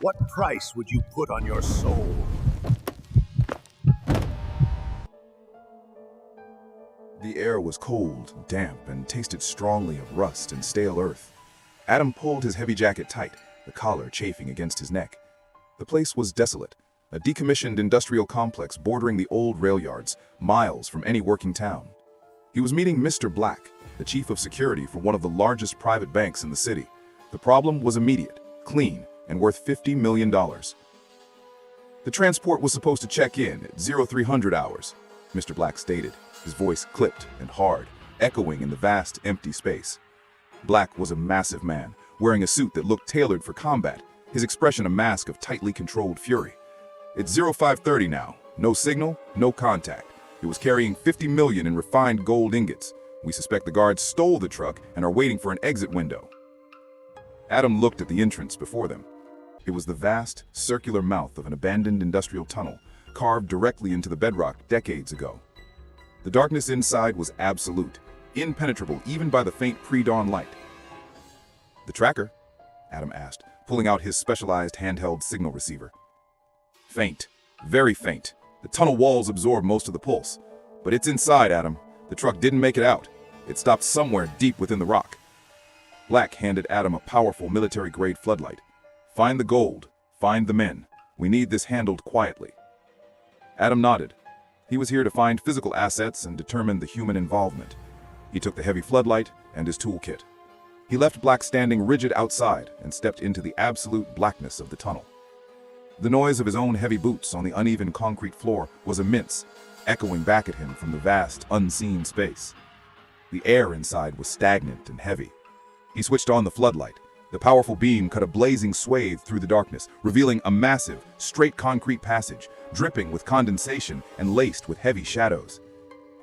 What price would you put on your soul? The air was cold, damp, and tasted strongly of rust and stale earth. Adam pulled his heavy jacket tight, the collar chafing against his neck. The place was desolate, a decommissioned industrial complex bordering the old rail yards, miles from any working town. He was meeting Mr. Black, the chief of security for one of the largest private banks in the city. The problem was immediate, clean, and worth $50 million. The transport was supposed to check in at 0300 hours, Mr. Black stated, his voice clipped and hard, echoing in the vast, empty space. Black was a massive man, wearing a suit that looked tailored for combat, his expression a mask of tightly controlled fury. It's 0530 now, no signal, no contact. It was carrying 50 million in refined gold ingots. We suspect the guards stole the truck and are waiting for an exit window. Adam looked at the entrance before them. It was the vast, circular mouth of an abandoned industrial tunnel, carved directly into the bedrock decades ago. The darkness inside was absolute, impenetrable even by the faint pre-dawn light. "The tracker?" Adam asked, pulling out his specialized handheld signal receiver. "Faint, very faint. The tunnel walls absorb most of the pulse. But it's inside, Adam. The truck didn't make it out. It stopped somewhere deep within the rock." Black handed Adam a powerful military-grade floodlight. "Find the gold. Find the men. We need this handled quietly." Adam nodded. He was here to find physical assets and determine the human involvement. He took the heavy floodlight and his toolkit. He left Black standing rigid outside and stepped into the absolute blackness of the tunnel. The noise of his own heavy boots on the uneven concrete floor was immense, echoing back at him from the vast, unseen space. The air inside was stagnant and heavy. He switched on the floodlight. The powerful beam cut a blazing swathe through the darkness, revealing a massive, straight concrete passage, dripping with condensation and laced with heavy shadows.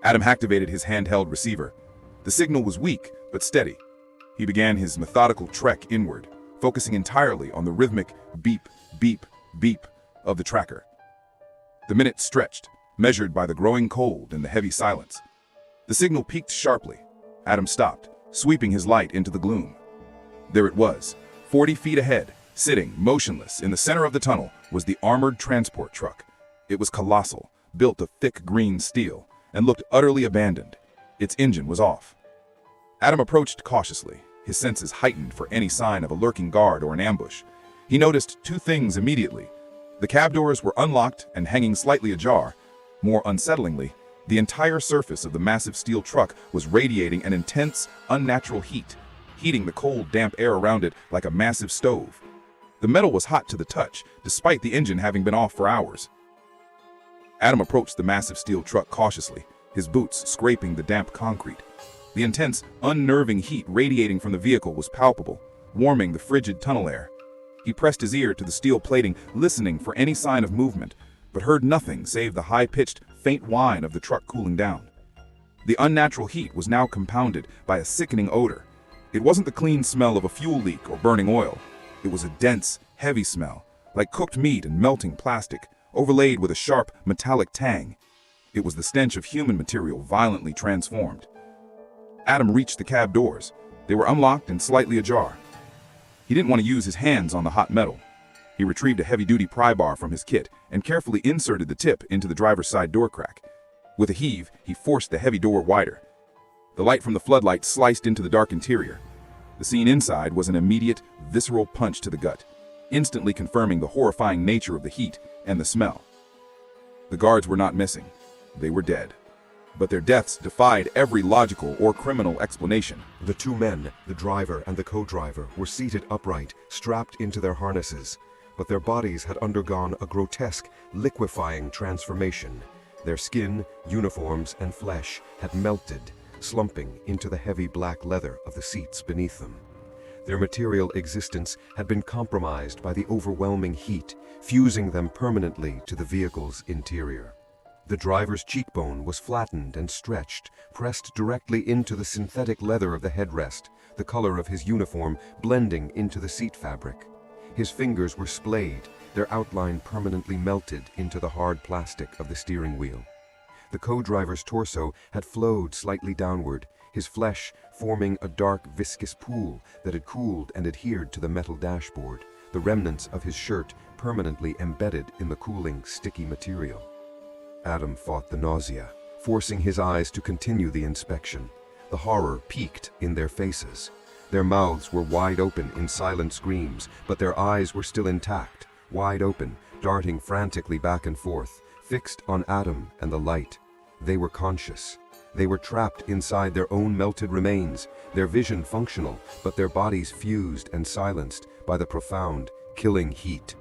Adam activated his handheld receiver. The signal was weak, but steady. He began his methodical trek inward, focusing entirely on the rhythmic beep, beep, beep of the tracker. The minutes stretched, measured by the growing cold and the heavy silence. The signal peaked sharply. Adam stopped, sweeping his light into the gloom. There it was, 40 feet ahead, sitting motionless in the center of the tunnel, was the armored transport truck. It was colossal, built of thick green steel, and looked utterly abandoned. Its engine was off. Adam approached cautiously, his senses heightened for any sign of a lurking guard or an ambush. He noticed two things immediately. The cab doors were unlocked and hanging slightly ajar. More unsettlingly, the entire surface of the massive steel truck was radiating an intense, unnatural heat, heating the cold, damp air around it like a massive stove. The metal was hot to the touch, despite the engine having been off for hours. Adam approached the massive steel truck cautiously, his boots scraping the damp concrete. The intense, unnerving heat radiating from the vehicle was palpable, warming the frigid tunnel air. He pressed his ear to the steel plating, listening for any sign of movement, but heard nothing save the high-pitched, faint whine of the truck cooling down. The unnatural heat was now compounded by a sickening odor. It wasn't the clean smell of a fuel leak or burning oil. It was a dense, heavy smell, like cooked meat and melting plastic, overlaid with a sharp, metallic tang. It was the stench of human material violently transformed. Adam reached the cab doors. They were unlocked and slightly ajar. He didn't want to use his hands on the hot metal. He retrieved a heavy-duty pry bar from his kit and carefully inserted the tip into the driver's side door crack. With a heave, he forced the heavy door wider. The light from the floodlight sliced into the dark interior. The scene inside was an immediate, visceral punch to the gut, instantly confirming the horrifying nature of the heat and the smell. The guards were not missing. They were dead. But their deaths defied every logical or criminal explanation. The two men, the driver and the co-driver, were seated upright, strapped into their harnesses, but their bodies had undergone a grotesque, liquefying transformation. Their skin, uniforms, and flesh had melted, slumping into the heavy black leather of the seats beneath them. Their material existence had been compromised by the overwhelming heat, fusing them permanently to the vehicle's interior. The driver's cheekbone was flattened and stretched, pressed directly into the synthetic leather of the headrest, the color of his uniform blending into the seat fabric. His fingers were splayed, their outline permanently melted into the hard plastic of the steering wheel. The co-driver's torso had flowed slightly downward, his flesh forming a dark viscous pool that had cooled and adhered to the metal dashboard, the remnants of his shirt permanently embedded in the cooling, sticky material. Adam fought the nausea, forcing his eyes to continue the inspection. The horror peaked in their faces. Their mouths were wide open in silent screams, but their eyes were still intact, wide open, darting frantically back and forth, fixed on Adam and the light. They were conscious. They were trapped inside their own melted remains, their vision functional, but their bodies fused and silenced by the profound, killing heat.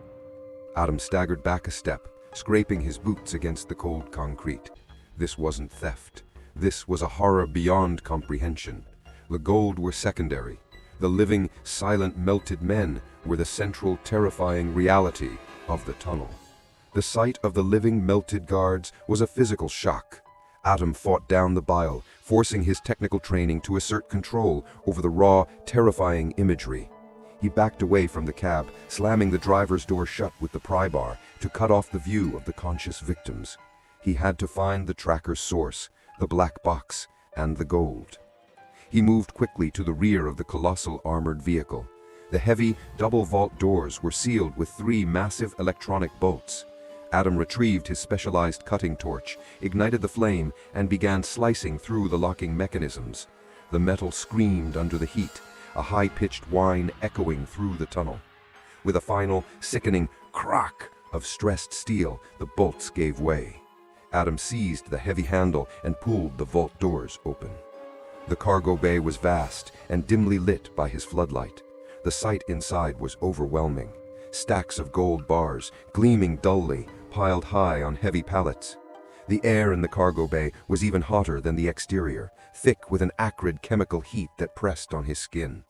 Adam staggered back a step, scraping his boots against the cold concrete. This wasn't theft. This was a horror beyond comprehension. The gold were secondary. The living, silent, melted men were the central, terrifying reality of the tunnel. The sight of the living, melted guards was a physical shock. Adam fought down the bile, forcing his technical training to assert control over the raw, terrifying imagery. He backed away from the cab, slamming the driver's door shut with the pry bar to cut off the view of the conscious victims. He had to find the tracker's source, the black box, and the gold. He moved quickly to the rear of the colossal armored vehicle. The heavy, double vault doors were sealed with 3 massive electronic bolts. Adam retrieved his specialized cutting torch, ignited the flame, and began slicing through the locking mechanisms. The metal screamed under the heat, a high-pitched whine echoing through the tunnel. With a final, sickening crack of stressed steel, the bolts gave way. Adam seized the heavy handle and pulled the vault doors open. The cargo bay was vast and dimly lit by his floodlight. The sight inside was overwhelming. Stacks of gold bars, gleaming dully, piled high on heavy pallets. The air in the cargo bay was even hotter than the exterior, thick with an acrid chemical heat that pressed on his skin.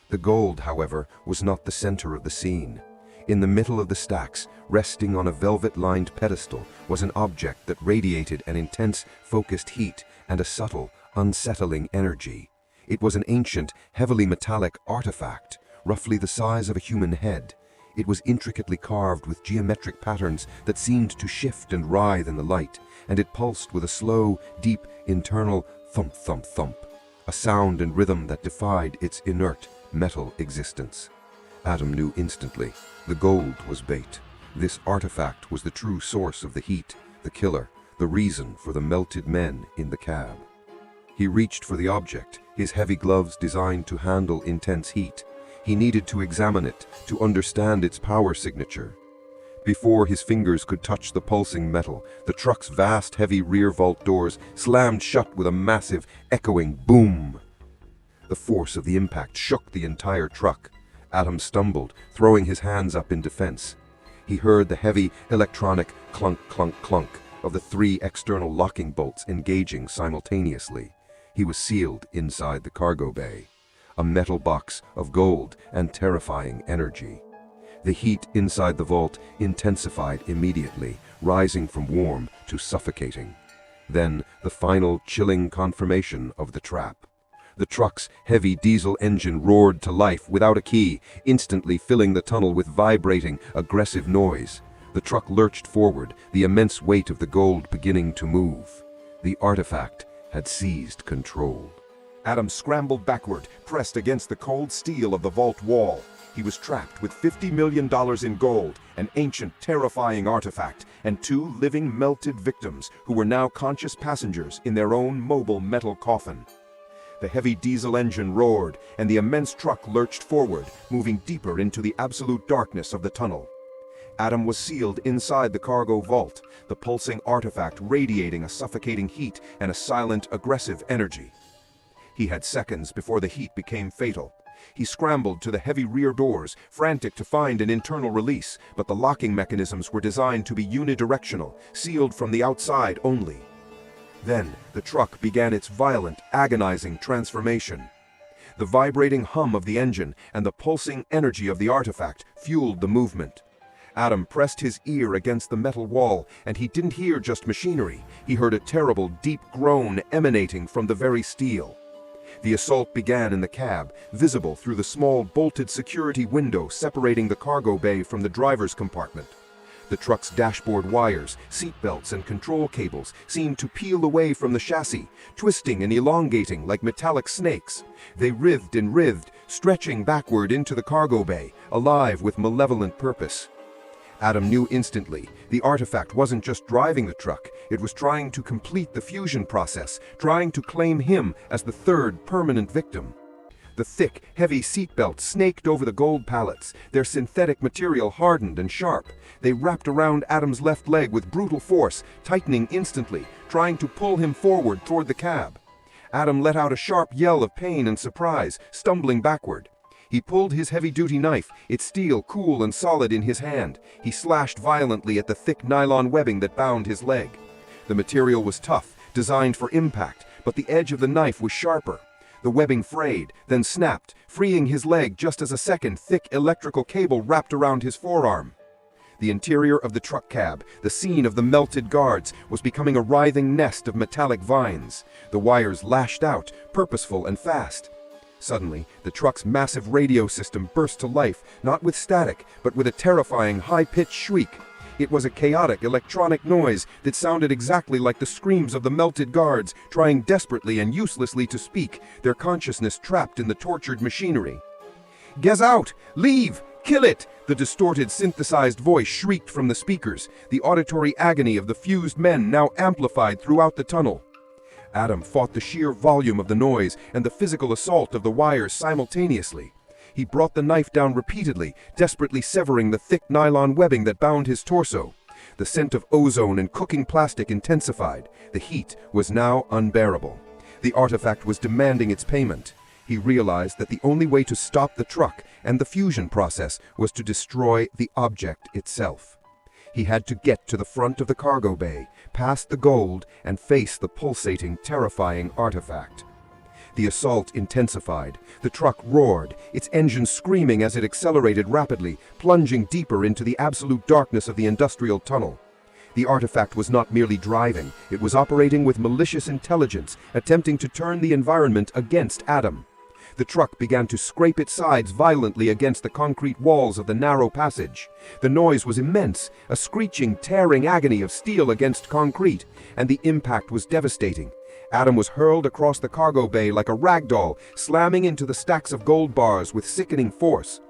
The gold, however, was not the center of the scene. In the middle of the stacks, resting on a velvet-lined pedestal, was an object that radiated an intense, focused heat and a subtle, unsettling energy. It was an ancient, heavily metallic artifact, roughly the size of a human head. It was intricately carved with geometric patterns that seemed to shift and writhe in the light, and it pulsed with a slow, deep, internal thump, thump, thump, a sound and rhythm that defied its inert, metal existence. Adam knew instantly. The gold was bait. This artifact was the true source of the heat, the killer, the reason for the melted men in the cab. He reached for the object, his heavy gloves designed to handle intense heat. He needed to examine it, to understand its power signature. Before his fingers could touch the pulsing metal, the truck's vast, heavy rear vault doors slammed shut with a massive, echoing boom. The force of the impact shook the entire truck. Adam stumbled, throwing his hands up in defense. He heard the heavy, electronic clunk, clunk, clunk of the 3 external locking bolts engaging simultaneously. He was sealed inside the cargo bay. A metal box of gold and terrifying energy. The heat inside the vault intensified immediately, rising from warm to suffocating. Then the final chilling confirmation of the trap. The truck's heavy diesel engine roared to life without a key, instantly filling the tunnel with vibrating, aggressive noise. The truck lurched forward, the immense weight of the gold beginning to move. The artifact had seized control. Adam scrambled backward, pressed against the cold steel of the vault wall. He was trapped with $50 million in gold, an ancient, terrifying artifact, and 2 living, melted victims who were now conscious passengers in their own mobile metal coffin. The heavy diesel engine roared, and the immense truck lurched forward, moving deeper into the absolute darkness of the tunnel. Adam was sealed inside the cargo vault, the pulsing artifact radiating a suffocating heat and a silent, aggressive energy. He had seconds before the heat became fatal. He scrambled to the heavy rear doors, frantic to find an internal release, but the locking mechanisms were designed to be unidirectional, sealed from the outside only. Then, the truck began its violent, agonizing transformation. The vibrating hum of the engine and the pulsing energy of the artifact fueled the movement. Adam pressed his ear against the metal wall, and he didn't hear just machinery. He heard a terrible, deep groan emanating from the very steel. The assault began in the cab, visible through the small bolted security window separating the cargo bay from the driver's compartment. The truck's dashboard wires, seatbelts, and control cables seemed to peel away from the chassis, twisting and elongating like metallic snakes. They writhed and writhed, stretching backward into the cargo bay, alive with malevolent purpose. Adam knew instantly, the artifact wasn't just driving the truck, it was trying to complete the fusion process, trying to claim him as the third permanent victim. The thick, heavy seatbelts snaked over the gold pallets, their synthetic material hardened and sharp. They wrapped around Adam's left leg with brutal force, tightening instantly, trying to pull him forward toward the cab. Adam let out a sharp yell of pain and surprise, stumbling backward. He pulled his heavy-duty knife, its steel cool and solid in his hand. He slashed violently at the thick nylon webbing that bound his leg. The material was tough, designed for impact, but the edge of the knife was sharper. The webbing frayed, then snapped, freeing his leg just as a second thick electrical cable wrapped around his forearm. The interior of the truck cab, the scene of the melted guards, was becoming a writhing nest of metallic vines. The wires lashed out, purposeful and fast. Suddenly, the truck's massive radio system burst to life, not with static, but with a terrifying high-pitched shriek. It was a chaotic electronic noise that sounded exactly like the screams of the melted guards, trying desperately and uselessly to speak, their consciousness trapped in the tortured machinery. "Get out! Leave! Kill it!" The distorted, synthesized voice shrieked from the speakers, the auditory agony of the fused men now amplified throughout the tunnel. Adam fought the sheer volume of the noise and the physical assault of the wires simultaneously. He brought the knife down repeatedly, desperately severing the thick nylon webbing that bound his torso. The scent of ozone and cooking plastic intensified. The heat was now unbearable. The artifact was demanding its payment. He realized that the only way to stop the truck and the fusion process was to destroy the object itself. He had to get to the front of the cargo bay, past the gold, and face the pulsating, terrifying artifact. The assault intensified. The truck roared, its engine screaming as it accelerated rapidly, plunging deeper into the absolute darkness of the industrial tunnel. The artifact was not merely driving, it was operating with malicious intelligence, attempting to turn the environment against Adam. The truck began to scrape its sides violently against the concrete walls of the narrow passage. The noise was immense, a screeching, tearing agony of steel against concrete, and the impact was devastating. Adam was hurled across the cargo bay like a rag doll, slamming into the stacks of gold bars with sickening force.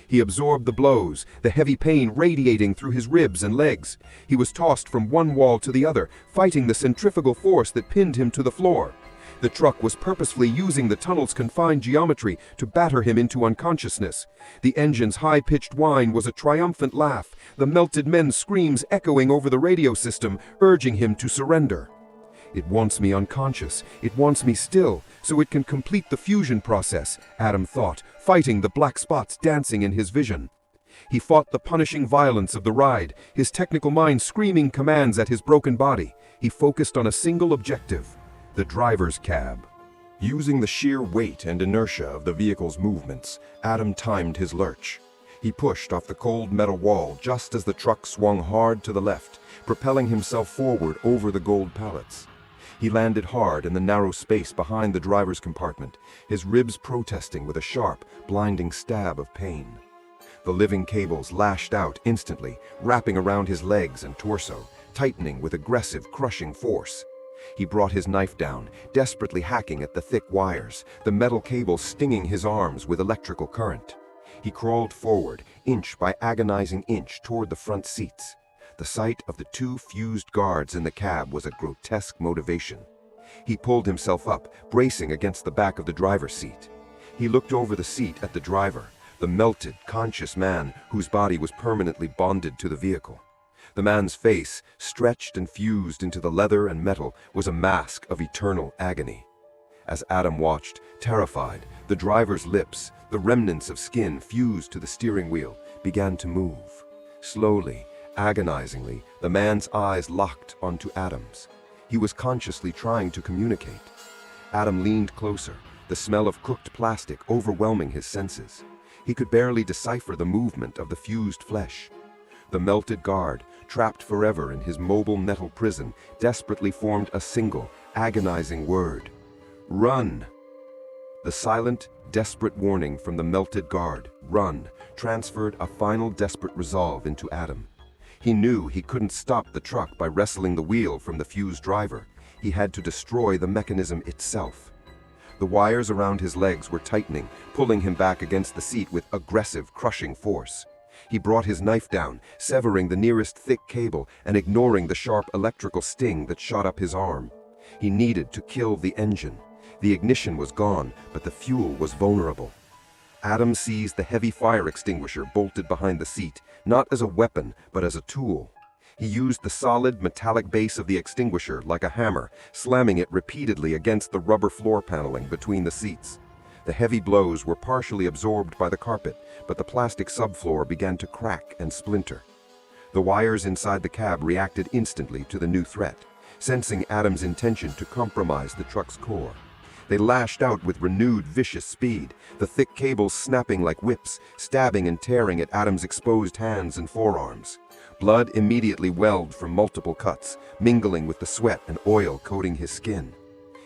He absorbed the blows, the heavy pain radiating through his ribs and legs. He was tossed from one wall to the other, fighting the centrifugal force that pinned him to the floor. The truck was purposefully using the tunnel's confined geometry to batter him into unconsciousness. The engine's high-pitched whine was a triumphant laugh, the melted men's screams echoing over the radio system, urging him to surrender. "It wants me unconscious, it wants me still, so it can complete the fusion process," Adam thought, fighting the black spots dancing in his vision. He fought the punishing violence of the ride, his technical mind screaming commands at his broken body. He focused on a single objective: the driver's cab. Using the sheer weight and inertia of the vehicle's movements, Adam timed his lurch. He pushed off the cold metal wall just as the truck swung hard to the left, propelling himself forward over the gold pallets. He landed hard in the narrow space behind the driver's compartment, his ribs protesting with a sharp, blinding stab of pain. The living cables lashed out instantly, wrapping around his legs and torso, tightening with aggressive, crushing force. He brought his knife down, desperately hacking at the thick wires, the metal cables stinging his arms with electrical current. He crawled forward, inch by agonizing inch, toward the front seats. The sight of the two fused guards in the cab was a grotesque motivation. He pulled himself up, bracing against the back of the driver's seat. He looked over the seat at the driver, the melted, conscious man whose body was permanently bonded to the vehicle. The man's face, stretched and fused into the leather and metal, was a mask of eternal agony. As Adam watched, terrified, the driver's lips, the remnants of skin fused to the steering wheel, began to move. Slowly, agonizingly, the man's eyes locked onto Adam's. He was consciously trying to communicate. Adam leaned closer, the smell of cooked plastic overwhelming his senses. He could barely decipher the movement of the fused flesh. The melted guard, trapped forever in his mobile metal prison, desperately formed a single, agonizing word: "Run!" The silent, desperate warning from the melted guard, "Run," transferred a final desperate resolve into Adam. He knew he couldn't stop the truck by wresting the wheel from the fused driver. He had to destroy the mechanism itself. The wires around his legs were tightening, pulling him back against the seat with aggressive, crushing force. He brought his knife down, severing the nearest thick cable and ignoring the sharp electrical sting that shot up his arm. He needed to kill the engine. The ignition was gone, but the fuel was vulnerable. Adam seized the heavy fire extinguisher bolted behind the seat, not as a weapon, but as a tool. He used the solid, metallic base of the extinguisher like a hammer, slamming it repeatedly against the rubber floor paneling between the seats. The heavy blows were partially absorbed by the carpet, but the plastic subfloor began to crack and splinter. The wires inside the cab reacted instantly to the new threat, sensing Adam's intention to compromise the truck's core. They lashed out with renewed vicious speed, the thick cables snapping like whips, stabbing and tearing at Adam's exposed hands and forearms. Blood immediately welled from multiple cuts, mingling with the sweat and oil coating his skin.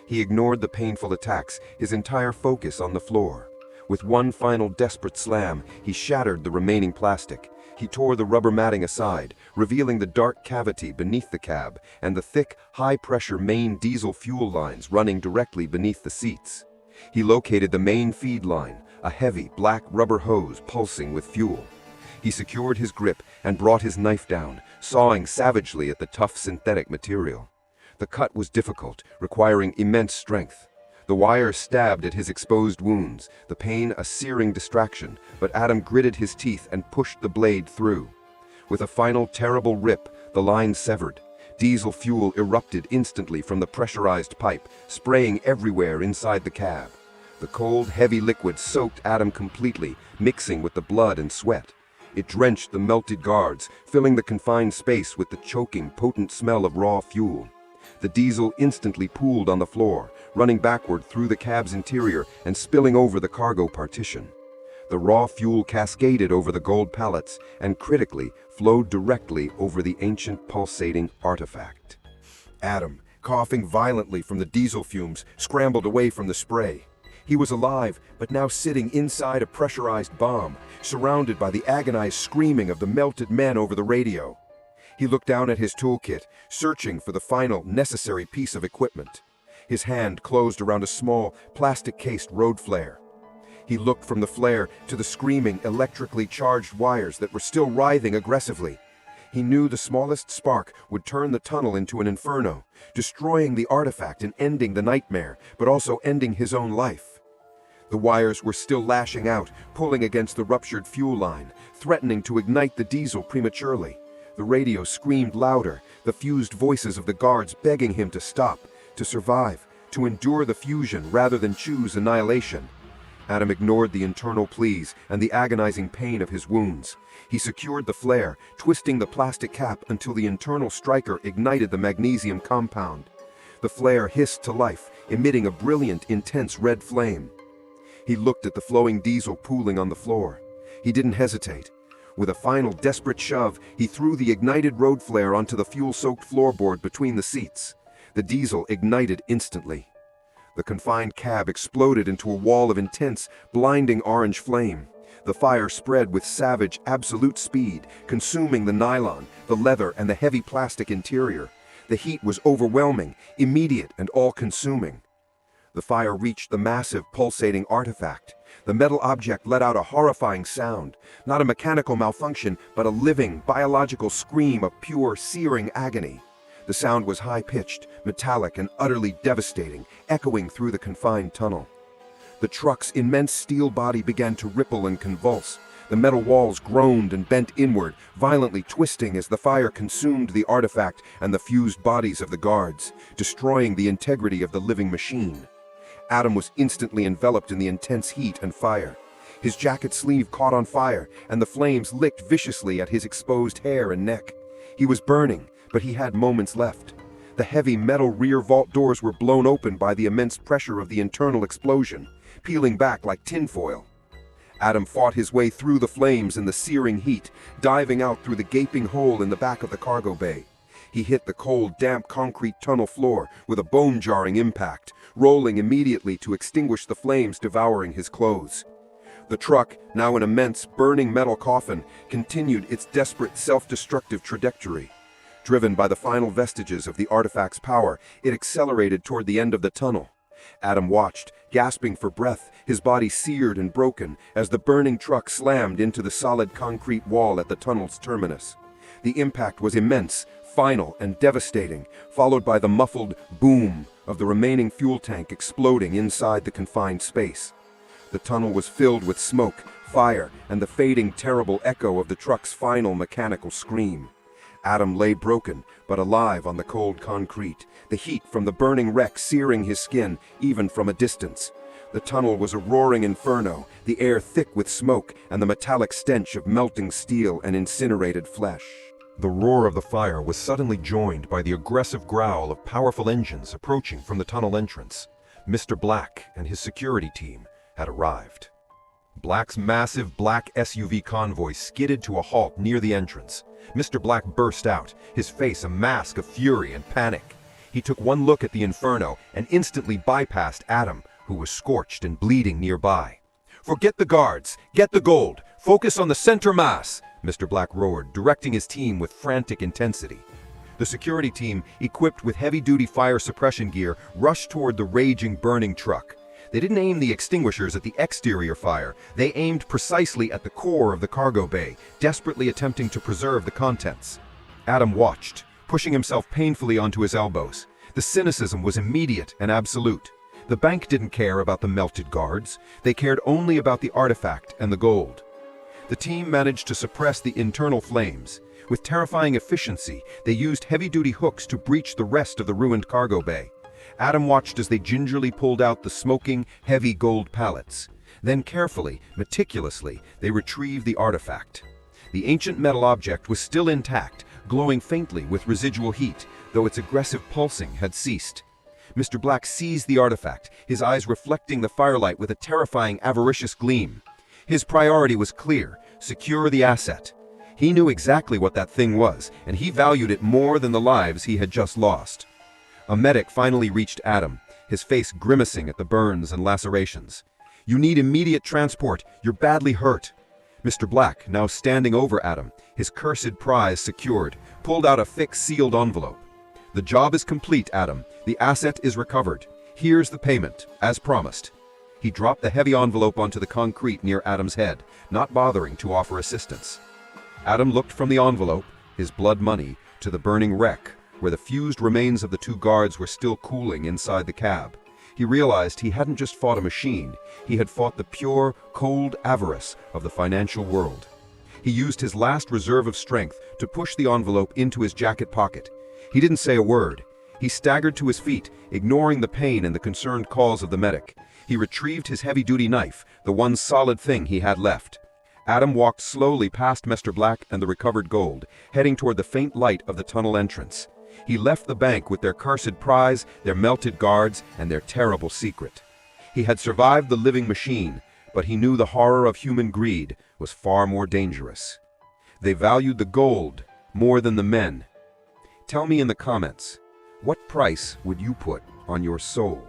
He ignored the painful attacks, his entire focus on the floor. With one final desperate slam, he shattered the remaining plastic. He tore the rubber matting aside, revealing the dark cavity beneath the cab and the thick, high-pressure main diesel fuel lines running directly beneath the seats. He located the main feed line, a heavy, black rubber hose pulsing with fuel. He secured his grip and brought his knife down, sawing savagely at the tough synthetic material. The cut was difficult, requiring immense strength. The wire stabbed at his exposed wounds, the pain a searing distraction, but Adam gritted his teeth and pushed the blade through. With a final terrible rip, the line severed. Diesel fuel erupted instantly from the pressurized pipe, spraying everywhere inside the cab. The cold, heavy liquid soaked Adam completely, mixing with the blood and sweat. It drenched the melted guards, filling the confined space with the choking, potent smell of raw fuel. The diesel instantly pooled on the floor, running backward through the cab's interior and spilling over the cargo partition. The raw fuel cascaded over the gold pallets and, critically, flowed directly over the ancient pulsating artifact. Adam, coughing violently from the diesel fumes, scrambled away from the spray. He was alive, but now sitting inside a pressurized bomb, surrounded by the agonized screaming of the melted men over the radio. He looked down at his toolkit, searching for the final, necessary piece of equipment. His hand closed around a small, plastic-cased road flare. He looked from the flare to the screaming, electrically charged wires that were still writhing aggressively. He knew the smallest spark would turn the tunnel into an inferno, destroying the artifact and ending the nightmare, but also ending his own life. The wires were still lashing out, pulling against the ruptured fuel line, threatening to ignite the diesel prematurely. The radio screamed louder, the fused voices of the guards begging him to stop, to survive, to endure the fusion rather than choose annihilation. Adam ignored the internal pleas and the agonizing pain of his wounds. He secured the flare, twisting the plastic cap until the internal striker ignited the magnesium compound. The flare hissed to life, emitting a brilliant, intense red flame. He looked at the flowing diesel pooling on the floor. He didn't hesitate. With a final desperate shove, he threw the ignited road flare onto the fuel-soaked floorboard between the seats. The diesel ignited instantly. The confined cab exploded into a wall of intense, blinding orange flame. The fire spread with savage, absolute speed, consuming the nylon, the leather, and the heavy plastic interior. The heat was overwhelming, immediate, and all-consuming. The fire reached the massive, pulsating artifact. The metal object let out a horrifying sound, not a mechanical malfunction, but a living, biological scream of pure, searing agony. The sound was high-pitched, metallic, and utterly devastating, echoing through the confined tunnel. The truck's immense steel body began to ripple and convulse. The metal walls groaned and bent inward, violently twisting as the fire consumed the artifact and the fused bodies of the guards, destroying the integrity of the living machine. Adam was instantly enveloped in the intense heat and fire. His jacket sleeve caught on fire, and the flames licked viciously at his exposed hair and neck. He was burning, but he had moments left. The heavy metal rear vault doors were blown open by the immense pressure of the internal explosion, peeling back like tinfoil. Adam fought his way through the flames and the searing heat, diving out through the gaping hole in the back of the cargo bay. He hit the cold, damp concrete tunnel floor with a bone-jarring impact, rolling immediately to extinguish the flames devouring his clothes. The truck, now an immense, burning metal coffin, continued its desperate, self-destructive trajectory. Driven by the final vestiges of the artifact's power, it accelerated toward the end of the tunnel. Adam watched, gasping for breath, his body seared and broken, as the burning truck slammed into the solid concrete wall at the tunnel's terminus. The impact was immense, final, and devastating, followed by the muffled boom of the remaining fuel tank exploding inside the confined space. The tunnel was filled with smoke, fire, and the fading, terrible echo of the truck's final mechanical scream. Adam lay broken, but alive on the cold concrete, the heat from the burning wreck searing his skin, even from a distance. The tunnel was a roaring inferno, the air thick with smoke, and the metallic stench of melting steel and incinerated flesh. The roar of the fire was suddenly joined by the aggressive growl of powerful engines approaching from the tunnel entrance. Mr. Black and his security team had arrived. Black's massive black SUV convoy skidded to a halt near the entrance. Mr. Black burst out, his face a mask of fury and panic. He took one look at the inferno and instantly bypassed Adam, who was scorched and bleeding nearby. "Forget the guards, get the gold, focus on the center mass," Mr. Black roared, directing his team with frantic intensity. The security team, equipped with heavy-duty fire suppression gear, rushed toward the raging, burning truck. They didn't aim the extinguishers at the exterior fire. They aimed precisely at the core of the cargo bay, desperately attempting to preserve the contents. Adam watched, pushing himself painfully onto his elbows. The cynicism was immediate and absolute. The bank didn't care about the melted guards. They cared only about the artifact and the gold. The team managed to suppress the internal flames. With terrifying efficiency, they used heavy-duty hooks to breach the rest of the ruined cargo bay. Adam watched as they gingerly pulled out the smoking, heavy gold pallets. Then carefully, meticulously, they retrieved the artifact. The ancient metal object was still intact, glowing faintly with residual heat, though its aggressive pulsing had ceased. Mr. Black seized the artifact, his eyes reflecting the firelight with a terrifying, avaricious gleam. His priority was clear: secure the asset. He knew exactly what that thing was, and he valued it more than the lives he had just lost. A medic finally reached Adam, his face grimacing at the burns and lacerations. "You need immediate transport. You're badly hurt." Mr. Black, now standing over Adam, his cursed prize secured, pulled out a thick sealed envelope. "The job is complete, Adam. The asset is recovered. Here's the payment, as promised." He dropped the heavy envelope onto the concrete near Adam's head, not bothering to offer assistance. Adam looked from the envelope, his blood money, to the burning wreck, where the fused remains of the two guards were still cooling inside the cab. He realized he hadn't just fought a machine, he had fought the pure, cold avarice of the financial world. He used his last reserve of strength to push the envelope into his jacket pocket. He didn't say a word. He staggered to his feet, ignoring the pain and the concerned calls of the medic. He retrieved his heavy-duty knife, the one solid thing he had left. Adam walked slowly past Mr. Black and the recovered gold, heading toward the faint light of the tunnel entrance. He left the bank with their cursed prize, their melted guards, and their terrible secret. He had survived the living machine, but he knew the horror of human greed was far more dangerous. They valued the gold more than the men. Tell me in the comments, what price would you put on your soul?